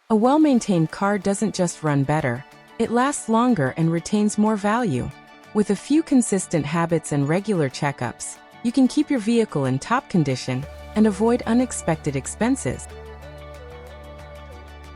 A well-maintained car doesn't just run better, it lasts longer and retains more value. With a few consistent habits and regular checkups, you can keep your vehicle in top condition and avoid unexpected expenses.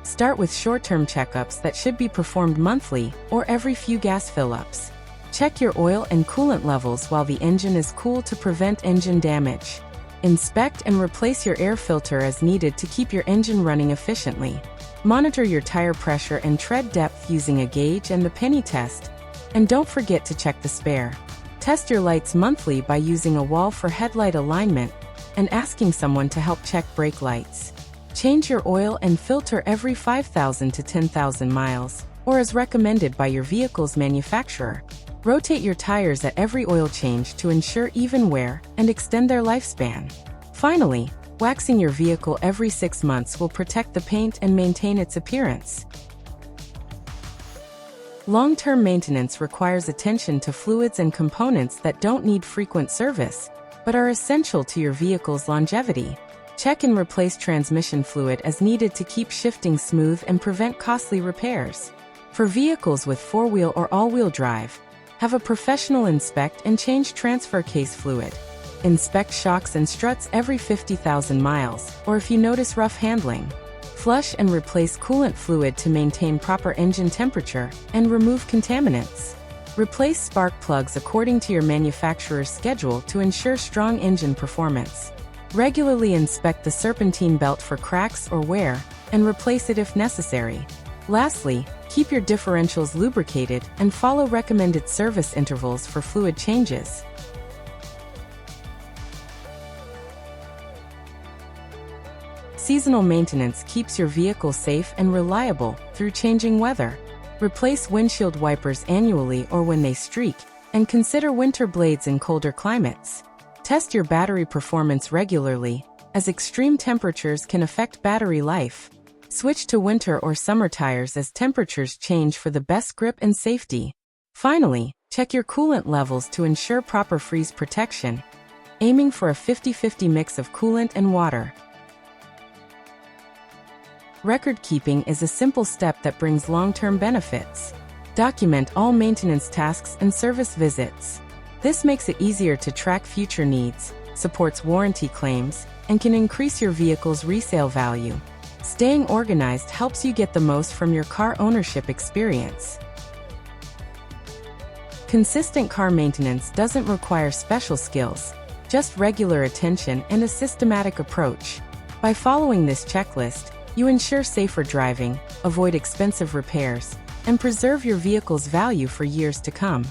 Start with short-term checkups that should be performed monthly or every few gas fill-ups. Check your oil and coolant levels while the engine is cool to prevent engine damage. Inspect and replace your air filter as needed to keep your engine running efficiently. Monitor your tire pressure and tread depth using a gauge and the penny test. And don't forget to check the spare. Test your lights monthly by using a wall for headlight alignment and asking someone to help check brake lights. Change your oil and filter every 5,000 to 10,000 miles, or as recommended by your vehicle's manufacturer. Rotate your tires at every oil change to ensure even wear and extend their lifespan. Finally, waxing your vehicle every 6 months will protect the paint and maintain its appearance. Long-term maintenance requires attention to fluids and components that don't need frequent service, but are essential to your vehicle's longevity. Check and replace transmission fluid as needed to keep shifting smooth and prevent costly repairs. For vehicles with 4-wheel or all-wheel drive, have a professional inspect and change transfer case fluid. Inspect shocks and struts every 50,000 miles, or if you notice rough handling. Flush and replace coolant fluid to maintain proper engine temperature and remove contaminants. Replace spark plugs according to your manufacturer's schedule to ensure strong engine performance. Regularly inspect the serpentine belt for cracks or wear, and replace it if necessary. Lastly, keep your differentials lubricated and follow recommended service intervals for fluid changes. Seasonal maintenance keeps your vehicle safe and reliable through changing weather. Replace windshield wipers annually or when they streak, and consider winter blades in colder climates. Test your battery performance regularly, as extreme temperatures can affect battery life. Switch to winter or summer tires as temperatures change for the best grip and safety. Finally, check your coolant levels to ensure proper freeze protection, aiming for a 50-50 mix of coolant and water. Record keeping is a simple step that brings long-term benefits. Document all maintenance tasks and service visits. This makes it easier to track future needs, supports warranty claims, and can increase your vehicle's resale value. Staying organized helps you get the most from your car ownership experience. Consistent car maintenance doesn't require special skills, just regular attention and a systematic approach. By following this checklist, you ensure safer driving, avoid expensive repairs, and preserve your vehicle's value for years to come.